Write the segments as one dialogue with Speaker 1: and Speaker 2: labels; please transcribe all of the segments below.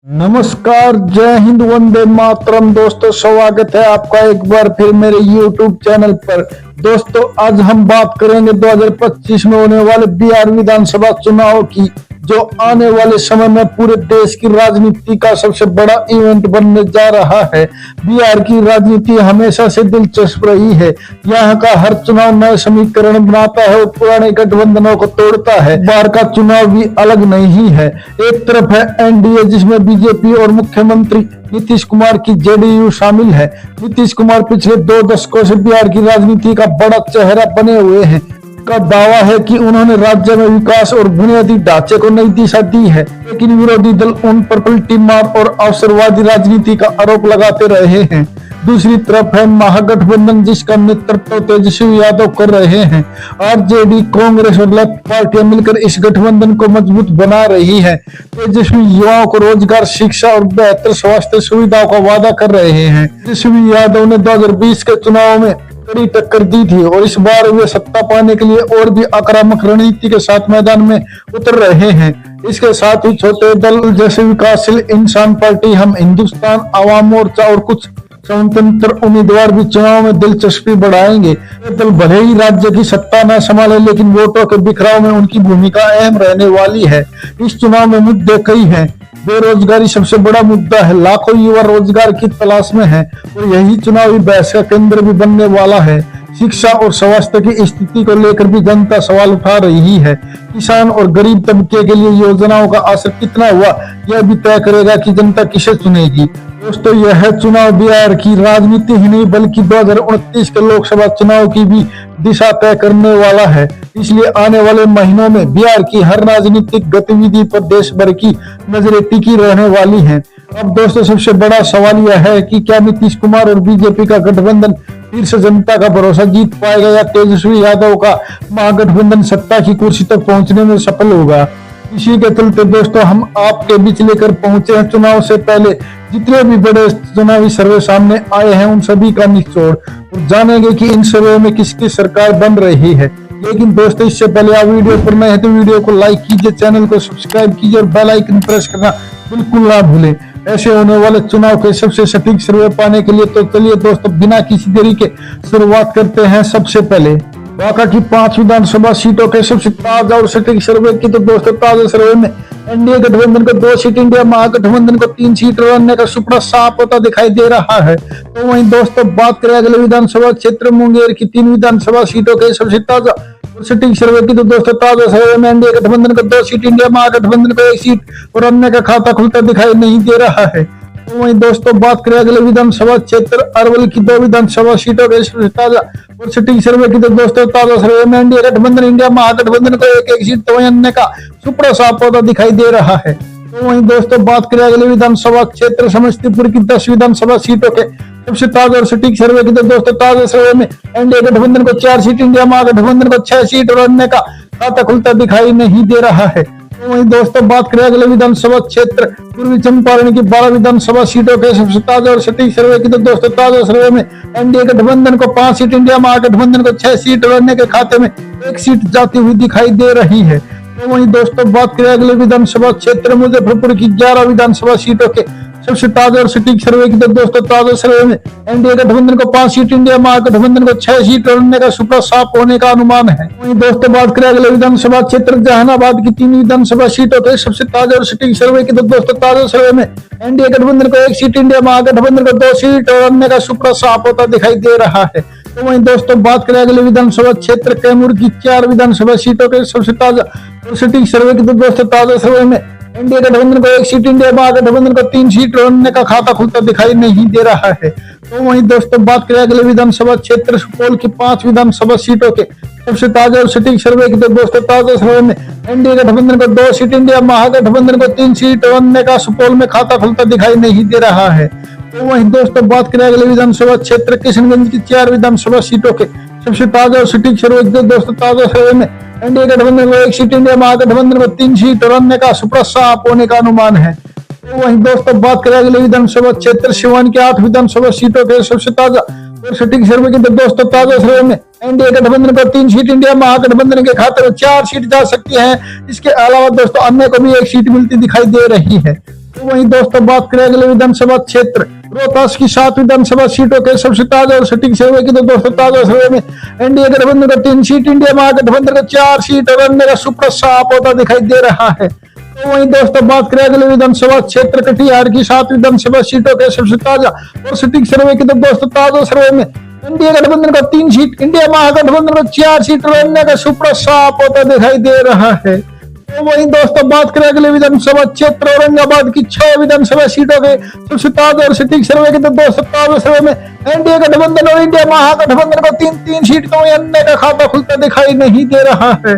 Speaker 1: नमस्कार, जय हिंद, वंदे मातरम। दोस्तों, स्वागत है आपका एक बार फिर मेरे YouTube चैनल पर। दोस्तों, आज हम बात करेंगे 2025 में होने वाले बिहार विधानसभा चुनाव की, जो आने वाले समय में पूरे देश की राजनीति का सबसे बड़ा इवेंट बनने जा रहा है। बिहार की राजनीति हमेशा से दिलचस्प रही है। यहाँ का हर चुनाव नए समीकरण बनाता है और पुराने गठबंधनों को तोड़ता है। बार का चुनाव भी अलग नहीं है। एक तरफ है एनडीए, जिसमें बीजेपी और मुख्यमंत्री नीतीश कुमार की जेडीयू शामिल है। नीतीश कुमार पिछले 2 दशकों से बिहार की राजनीति का बड़ा चेहरा बने हुए हैं। का दावा है कि उन्होंने राज्य में विकास और बुनियादी ढांचे को नई दिशा दी है, लेकिन विरोधी दल उन पर पलटी मार और अवसरवादी राजनीति का आरोप लगाते रहे हैं। दूसरी तरफ है महागठबंधन, जिसका नेतृत्व तेजस्वी यादव कर रहे हैं। आरजेडी, कांग्रेस और लेफ्ट पार्टियां मिलकर इस गठबंधन को मजबूत बना रही है। तेजस्वी युवाओं को रोजगार, शिक्षा और बेहतर स्वास्थ्य सुविधाओं का वादा कर रहे हैं। तेजस्वी यादव ने 2020 के चुनाव में कड़ी टक्कर दी थी और इस बार वे सत्ता पाने के लिए और भी आक्रामक रणनीति के साथ मैदान में उतर रहे हैं। इसके साथ ही छोटे दल जैसे विकासशील इंसान पार्टी, हम हिंदुस्तान आवाम मोर्चा और कुछ स्वतंत्र उम्मीदवार भी चुनाव में दिलचस्पी बढ़ाएंगे। ये दल भले ही राज्य की सत्ता न संभाले, लेकिन वोटों के बिखराव में उनकी भूमिका अहम रहने वाली है। इस चुनाव में मुद्दे कई हैं। बेरोजगारी सबसे बड़ा मुद्दा है। लाखों युवा रोजगार की तलाश में हैं और यही चुनावी बहस का केंद्र भी बनने वाला है। शिक्षा और स्वास्थ्य की स्थिति को लेकर भी जनता सवाल उठा रही है। किसान और गरीब तबके के लिए योजनाओं का असर कितना हुआ, यह भी तय करेगा कि जनता किसे चुनेगी। दोस्तों, यह चुनाव बिहार की राजनीति ही नहीं बल्कि 2029 के लोकसभा चुनाव की भी दिशा तय करने वाला है। इसलिए आने वाले महीनों में बिहार की हर राजनीतिक गतिविधि पर देश भर की नजरें टिकी रहने वाली हैं। अब दोस्तों, सबसे बड़ा सवाल यह है कि क्या नीतीश कुमार और बीजेपी का गठबंधन फिर से जनता का भरोसा जीत पाएगा, या तेजस्वी यादव का महागठबंधन सत्ता की कुर्सी तक पहुंचने में सफल होगा। इसी के चलते दोस्तों, हम आपके बीच लेकर पहुंचे हैं चुनाव से पहले जितने भी बड़े चुनावी सर्वे सामने आए हैं, उन सभी का निचोड़, और जानेंगे कि इन सर्वे में किसकी सरकार बन रही है। लेकिन दोस्तों, इससे पहले आप वीडियो पर नए हैं तो वीडियो को लाइक कीजिए, चैनल को सब्सक्राइब कीजिए और बेल आइकन प्रेस करना बिल्कुल ना भूलें। ऐसे होने वाले चुनाव के सबसे सटीक सर्वे पाने के लिए तो चलिए दोस्तों, बिना किसी देरी के शुरुआत करते हैं। सबसे पहले बांका की 5 विधानसभा सीटों के सबसे ताजा और सटीक सर्वे की, तो दोस्तों ताजा सर्वे में एनडीए गठबंधन को 2 सीट, इंडिया महागठबंधन को 3 सीट बनने का सुपड़ा साफ होता दिखाई दे रहा है। तो वहीं दोस्तों, बात करें अगले विधानसभा क्षेत्र मुंगेर की 3 विधानसभा सीटों के सबसे ताजा और सटीक सर्वे की, तो दोस्तों ताजा सर्वे में एनडीए गठबंधन को 2 सीट, इंडिया महागठबंधन को 1 सीट और अन्य का खाता खुलता दिखाई नहीं दे रहा है। तो वहीं दोस्तों, बात करें अगले विधानसभा क्षेत्र अरवल की 2 विधानसभा सीटों के सबसे ताजा और सटीक सर्वे की, तो दोस्तों ताजा सर्वे में एनडीए गठबंधन, इंडिया महागठबंधन को 1-1 सीट तो अन्य का सुपड़ा साफ होता दिखाई दे रहा है। तो वहीं दोस्तों, बात करें अगले विधानसभा क्षेत्र समस्तीपुर की 10 विधानसभा सीटों के सबसे ताजा और सटीक सर्वे की, तो दोस्तों ताजा सर्वे में एनडीए गठबंधन को 4 सीट, इंडिया महागठबंधन को 6 सीट और अन्य का खाता खुलता दिखाई नहीं दे रहा है। तो वहीं दोस्तों, बात करें अगले विधानसभा क्षेत्र पूर्वी चंपारण की 12 विधानसभा सीटों के सबसे ताजा और सटीक सर्वे की, तो दोस्तों ताजा सर्वे में एनडीए गठबंधन को 5 सीट, इंडिया महागठबंधन को 6 सीट और अन्य के खाते में 1 सीट जाती हुई दिखाई दे रही है। तो वहीं दोस्तों, बात करें अगले विधानसभा क्षेत्र मुजफ्फरपुर की 11 विधानसभा सीटों के सबसे ताजा और सटीक सर्वे की, तो दोस्तों ताजा सर्वे में एनडीए गठबंधन को 5 सीट, इंडिया महागठबंधन को 6 सीट और अन्य का सुपड़ा साफ होने का अनुमान है। वहीं दोस्तों, बात करें अगले विधानसभा क्षेत्र जहानाबाद की 3 विधानसभा सीटों के सबसे ताजा और सटीक सर्वे की, तो दोस्तों ताजा सर्वे में एनडीए गठबंधन को 1 सीट, इंडिया महागठबंधन को 2 सीट और अन्य का सुपड़ा साफ होता दिखाई दे रहा है। तो वहीं दोस्तों, बात करें अगले विधानसभा क्षेत्र कैमूर की 4 विधानसभा सीटों के सबसे ताजा और सटीक सर्वे की, तो दोस्तों ताजा सर्वे में एनडीए गठबंधन को 1 सीट, इंडिया महागठबंधन को 3 सीट और अन्य का खाता खुलता दिखाई नहीं दे रहा है। तो वहीं दोस्तों, बात करें अगले विधानसभा क्षेत्र सुपौल की 5 विधानसभा सीटों के सबसे ताजा और सटीक सर्वे की, तो दोस्तों ताजा सर्वे में एनडीए गठबंधन को 2 सीट, इंडिया महागठबंधन को 3 सीट और अन्य का सुपौल में खाता खुलता दिखाई नहीं दे रहा है। तो वहीं दोस्तों, बात करें अगले विधानसभा क्षेत्र किशनगंज की 4 विधानसभा सीटों के सबसे ताजा और सटीक सर्वे की, तो दोस्तों ताजा सर्वे में एनडीए गठबंधन को 1 सीट, इंडिया महागठबंधन को 3 सीट और अन्य का सुपड़ा साफ होने का अनुमान है। तो वहीं दोस्तों, बात करें अगले विधानसभा क्षेत्र सिवान की 8 विधानसभा सीटों के सबसे ताजा और सटीक सर्वे की, तो दोस्तों ताजा सर्वे में एनडीए गठबंधन को 3 सीट, इंडिया महागठबंधन के खाते में 4 सीट जा सकती है। इसके अलावा दोस्तों अन्य को भी 1 सीट मिलती दिखाई दे रही है। तो वहीं दोस्तों बात करें अगले विधानसभा क्षेत्र रोहतास की 7 विधानसभा सीटों के सबसे ताजा और सटीक सर्वे की, तो दोस्तों ताजा सर्वे में एनडीए गठबंधन को 3 सीट, इंडिया महागठबंधन को 4 सीट और अन्य का सुप्रत साफ होता दिखाई दे रहा है। तो वहीं दोस्तों बात करें अगले विधानसभा क्षेत्र कटिहार की 7 विधानसभा सीटों के सबसे ताजा और सटीक सर्वे की, तो दोस्तों ताजा सर्वे में एनडीए गठबंधन को 3 सीट, इंडिया महागठबंधन को 4 सीट और अन्य का सुप्रत साफ होता दिखाई दे रहा है। तो वहीं दोस्तों बात करें अगले विधानसभा क्षेत्र औरंगाबाद की 6 विधानसभा सीटों के सबसे ताजा और सटीक सर्वे की, तो दोस्तों ताजा सर्वे में एनडीए गठबंधन और इंडिया महागठबंधन को 3-3 सीट, तो वहीं अन्य का खाता खुलता दिखाई नहीं दे रहा है।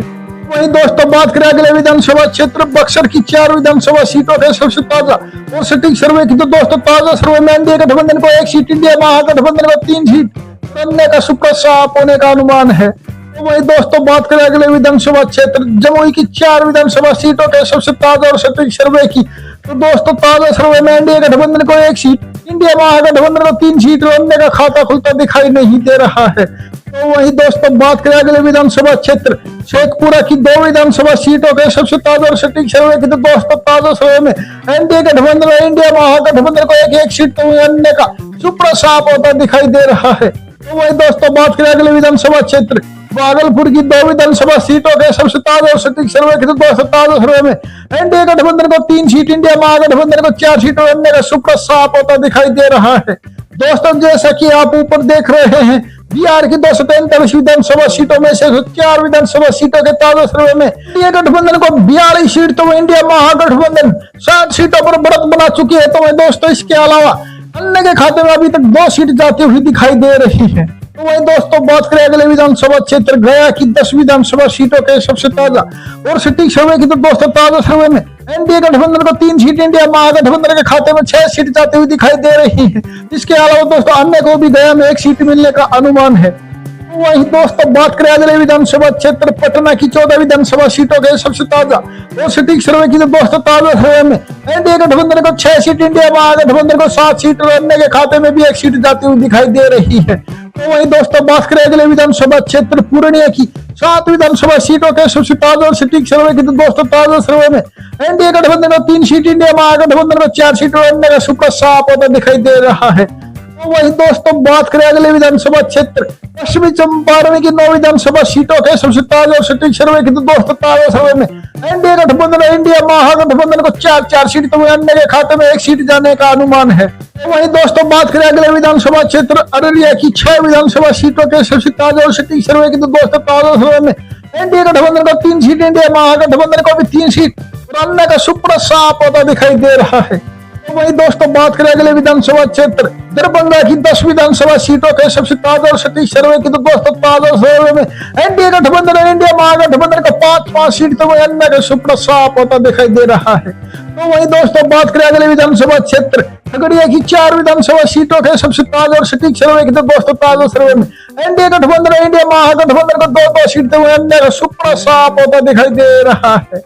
Speaker 1: वहीं दोस्तों बात करें अगले विधानसभा क्षेत्र बक्सर की 4 विधानसभा सीटों के सबसे ताजा और सटीक सर्वे की, तो दोस्तों ताजा सर्वे में एनडीए गठबंधन को 1 सीट, इंडिया महागठबंधन को 3 सीट, अन्य का सुप्रत साफ होने का अनुमान है। तो वहीं दोस्तों बात करें अगले विधानसभा क्षेत्र जमुई की 4 विधानसभा सीटों के सबसे ताजा और सटीक सर्वे की, तो दोस्तों ताजा सर्वे में एनडीए गठबंधन को 1 सीट, इंडिया महागठबंधन को 3 सीट और अन्य का खाता खुलता दिखाई नहीं दे रहा है। तो वहीं दोस्तों बात करें अगले विधानसभा क्षेत्र शेखपुरा की 2 विधानसभा सीटों के सबसे ताजा और सटीक सर्वे की, तो दोस्तों ताजा सर्वे में एनडीए गठबंधन और इंडिया महागठबंधन को 1-1 सीट, तो अन्य का सुप्रत साफ होता दिखाई दे रहा है। तो वहीं दोस्तों बात करें अगले विधानसभा क्षेत्र भागलपुर की 2 विधानसभा सीटों के सबसे ताजा और सटीक सर्वे की, तो दोस्तों ताजा सर्वे में एनडीए गठबंधन को 3 सीट, इंडिया महागठबंधन को 4 सीट और अन्य का सुप्रत साफ होता दिखाई दे रहा है। दोस्तों जैसा कि आप ऊपर देख रहे हैं बिहार की 243 विधानसभा सीटों में से 4 विधानसभा सीटों के ताजा सर्वे में एनडीए गठबंधन को 42 सीट, तो इंडिया महागठबंधन 7 सीटों पर बढ़त बना चुकी है। तो दोस्तों इसके अलावा अन्य के खाते में अभी तक 2 सीट जाती हुई दिखाई दे रही है। तो वहीं दोस्तों बात करें अगले विधानसभा क्षेत्र गया की 10 विधानसभा सीटों के सबसे ताजा और सटीक सर्वे की, तो दोस्तों ताजा सर्वे में एनडीए गठबंधन को 3 सीट, इंडिया महागठबंधन के खाते में 6 सीट जाती हुई दिखाई दे रही है। इसके अलावा दोस्तों अन्य को भी गया में 1 सीट मिलने का अनुमान है। वहीं दोस्तों बात करें अगले विधानसभा क्षेत्र पटना की 14 विधानसभा सीटों के सबसे ताजा और सटीक सर्वे की, तो दोस्तों ताजा सर्वे में एनडीए गठबंधन को 6 सीट, इंडिया महागठबंधन को 7 सीट और अन्य के खाते में भी 1 सीट जाती हुई दिखाई दे रही है। तो वहीं दोस्तों बात करें अगले विधानसभा क्षेत्र पूर्णिया की 7 विधानसभा सीटों के सबसे ताजा और सटीक सर्वे की, तो दोस्तों ताजा सर्वे में एनडीए गठबंधन को 3 सीट, इंडिया महागठबंधन को 4 सीट और अन्य का सुप्रत साफ होता दिखाई दे रहा है। तो वहीं दोस्तों बात करें अगले विधानसभा क्षेत्र पश्चिमी चंपारण की 9 विधानसभा सीटों के सबसे ताजा और सटीक सर्वे की, तो दोस्तों ताजा सर्वे में एनडीए गठबंधन और इंडिया महागठबंधन को 4-4 सीट, तो अन्य के खाते में 1 सीट जाने का अनुमान है। तो वहीं दोस्तों बात करें अगले विधानसभा क्षेत्र अररिया की 6 विधानसभा सीटों के सबसे ताजा और सटीक सर्वे की, तो दोस्तों ताजा सर्वे में एनडीए गठबंधन को 3 सीट, इंडिया महागठबंधन को भी 3 सीट और अन्य का सुप्रत साफ होता दिखाई दे रहा है। तो वहीं दोस्तों बात करें अगले विधानसभा क्षेत्र दरभंगा की 10 विधानसभा सीटों के सबसे ताजा और सटीक सर्वे की, तो दोस्तों ताजा सर्वे में एनडीए गठबंधन और इंडिया महागठबंधन को 5-5 सीट, तो वहीं अन्य का सुप्रत साफ होता दिखाई दे रहा है। तो वहीं दोस्तों बात करें अगले विधानसभा क्षेत्र खगड़िया की 4 विधानसभा सीटों के सबसे ताजा और सटीक सर्वे की, तो दोस्तों ताजा सर्वे में एनडीए गठबंधन और इंडिया महागठबंधन को 2-2 सीट, तो वहीं अन्य का सुप्रत साफ होता दिखाई दे रहा है।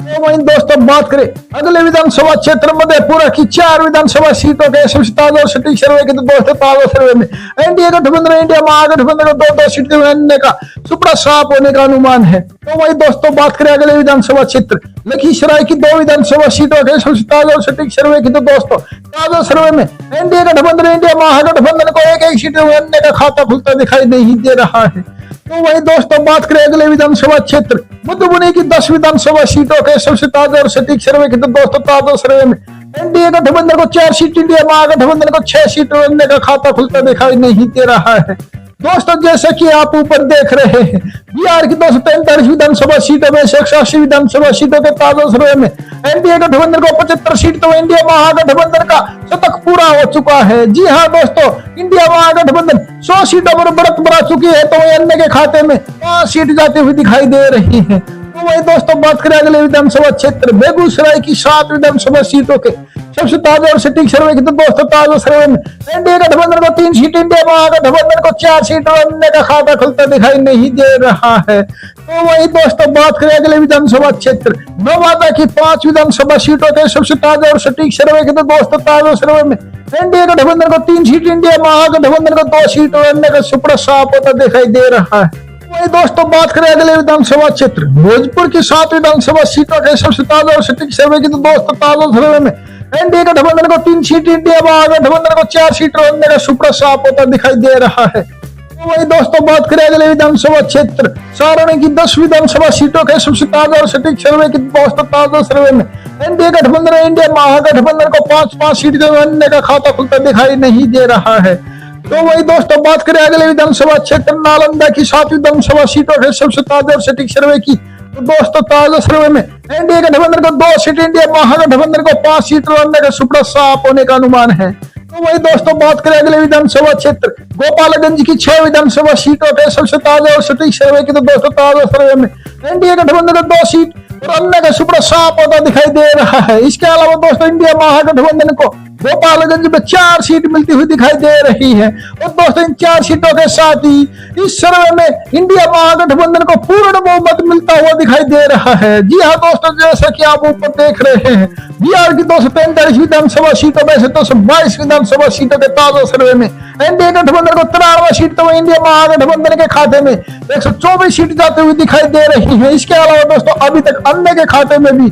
Speaker 1: तो वहीं दोस्तों बात करें अगले विधानसभा क्षेत्र मधेपुरा की 4 विधानसभा सीटों के सबसे ताजा और सटीक सर्वे की, तो दोस्तों ताजा सर्वे में एनडीए गठबंधन इंडिया महागठबंधन को 2-2 सीट, अन्य का सुप्रत साफ होने का अनुमान है। तो वहीं दोस्तों बात करें अगले विधानसभा क्षेत्र लखीसराय की 2 विधानसभा सीटों के सबसे ताजा और सटीक सर्वे की, तो दोस्तों ताजा सर्वे में एनडीए गठबंधन इंडिया महागठबंधन को 1-1 सीट, अन्य का खाता खुलता दिखाई नहीं दे रहा है। तो वहीं दोस्तों बात करें अगले विधानसभा क्षेत्र मधुबनी की 10 विधानसभा सीटों के सबसे ताजा और सटीक सर्वे की, तो दोस्तों ताजा सर्वे में एनडीए गठबंधन को 4 सीट, इंडिया महागठबंधन को 6 सीट और अन्य का खाता खुलता दिखाई नहीं दे रहा है। दोस्तों जैसे कि आप ऊपर देख रहे हैं बिहार की 243 विधानसभा सीटों में से 180 विधानसभा सीटों के ताजा सर्वे में एनडीए गठबंधन को 75 सीट, तो इंडिया महागठबंधन का शतक पूरा हो चुका है। जी हाँ दोस्तों, इंडिया महागठबंधन 100 सीटों पर बढ़त बना चुकी है, तो अन्य के खाते में 5 सीट जाती हुई दिखाई दे रही है। तो वही दोस्तों बात करें अगले विधानसभा क्षेत्र बेगूसराय की 7 विधानसभा सीटों के सबसे ताजा और सटीक सर्वे की, तो दोस्तों ताजा सर्वे में एनडीए गठबंधन को 3 सीट, इंडिया महागठबंधन को 4 सीट और अन्य का खाता खुलता दिखाई नहीं दे रहा है। तो वही दोस्तों बात करें अगले विधानसभा क्षेत्र नवादा की 5 विधानसभा सीटों के सबसे ताजा और सटीक सर्वे की, तो दोस्तों ताजा सर्वे में एनडीए गठबंधन को 3 सीट, इंडिया महागठबंधन को 2 सीट और अन्य का सुप्रत साफ होता दिखाई दे रहा है। वही दोस्तों बात करें अगले विधानसभा क्षेत्र भोजपुर की 7 विधानसभा सीटों के सबसे ताजा और सटीक सर्वे की, तो दोस्तों ताजा सर्वे में एनडीए गठबंधन को 3 सीट, इंडिया महागठबंधन को 4 सीट बनने का सुपड़ा साफ होता दिखाई दे रहा है। तो वही दोस्तों बात करें अगले विधानसभा क्षेत्र सारणी की 10 विधानसभा सीटों के सबसे ताजा और सटीक सर्वे की दोस्तों ताजा सर्वे में एनडीए गठबंधन इंडिया महागठबंधन को 5-5 सीट बनने का खाता खुलता दिखाई नहीं दे रहा है। तो वही दोस्तों बात करें अगले विधानसभा क्षेत्र नालंदा की 7 विधानसभा सीटों के सबसे ताजा और सटीक सर्वे की, तो दोस्तों ताजा सर्वे में एनडीए गठबंधन को 2 सीट, इंडिया महागठबंधन को 5 सीट बनने का सुपड़ा साफ होने का अनुमान है। तो वही दोस्तों बात करें अगले विधानसभा क्षेत्र गोपालगंज की 6 विधानसभा सीटों के सबसे ताजा और सटीक सर्वे की, तो दोस्तों ताजा सर्वे में एनडीए गठबंधन को 2 सीट बनने का सुपड़ा साफ होता दिखाई दे रहा है। इसके अलावा दोस्तों इंडिया महागठबंधन को गोपालगंज में 4 सीट मिलती हुई दिखाई दे रही है और दोस्तों इन 4 सीटों के साथ ही इस सर्वे में इंडिया महागठबंधन को पूर्ण बहुमत मिलता हुआ दिखाई दे रहा है। जी हाँ दोस्तों, जैसा कि आप ऊपर देख रहे हैं बिहार की 243 विधानसभा सीटों में से 222 विधानसभा सीटों के ताजा सर्वे में एनडीए गठबंधन को 93 सीट, तो इंडिया महागठबंधन के खाते में 124 सीट जाते हुए दिखाई दे रही है। इसके अलावा दोस्तों अभी तक अन्य के खाते में भी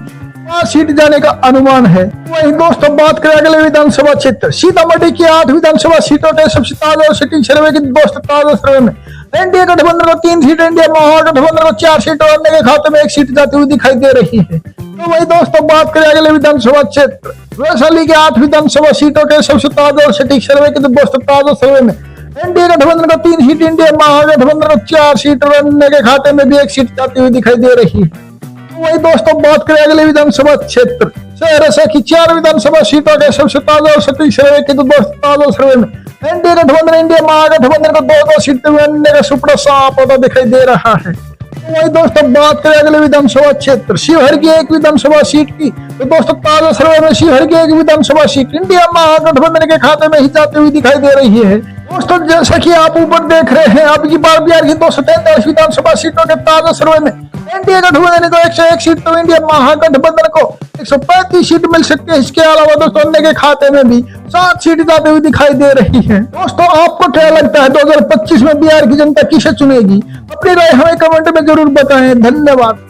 Speaker 1: 5 सीट जाने का अनुमान है। वही दोस्तों बात करें अगले विधानसभा क्षेत्र सीतामढ़ी की 8 विधानसभा सीटों के सबसे ताजा और सटीक सर्वे की, दोस्तों ताजा सर्वे में एनडीए गठबंधन को 3 सीट, इंडिया महागठबंधन को 4 सीट और अन्य के खाते में 1 सीट जाती हुई दिखाई दे रही है। तो वही दोस्तों बात करें अगले विधानसभा क्षेत्र वैशाली के 8 विधानसभा सीटों के सबसे ताजा और सटीक सर्वे की, तो दोस्तों ताजा सर्वे में एनडीए गठबंधन को 3 सीट, इंडिया महागठबंधन को 4 सीट और अन्य के खाते में भी 1 सीट जाती हुई दिखाई दे रही है। वही दोस्तों बात करें अगले विधानसभा क्षेत्र सहरसा की 4 विधानसभा सीटों के सबसे ताजा और सटीक सर्वे की, तो दोस्तों ताजा सर्वे में एनडीए गठबंधन इंडिया महागठबंधन को 2-2 सीट बनने का सुपड़ा साफ होता दिखाई दे रहा है। वही दोस्तों बात करें अगले विधानसभा क्षेत्र शिवहर की 1 विधानसभा सीट की, तो दोस्तों ताजा सर्वे में शिवहर की 1 विधानसभा सीट इंडिया महागठबंधन के खाते में ही जाती हुई दिखाई दे रही है। दोस्तों जैसा कि आप ऊपर देख रहे हैं अब की बार बिहार की 243 विधानसभा सीटों के ताजा सर्वे में एनडीए गठबंधन को 101 सीट, तो इंडिया महागठबंधन को 135 सीट मिल सकती है। इसके अलावा दोस्तों अन्य के खाते में भी 7 सीट जाती हुई दिखाई दे रही है। दोस्तों आपको क्या लगता है 2025 में बिहार की जनता किसे चुनेगी? अपनी राय हमें कमेंट में जरूर बताएं। धन्यवाद।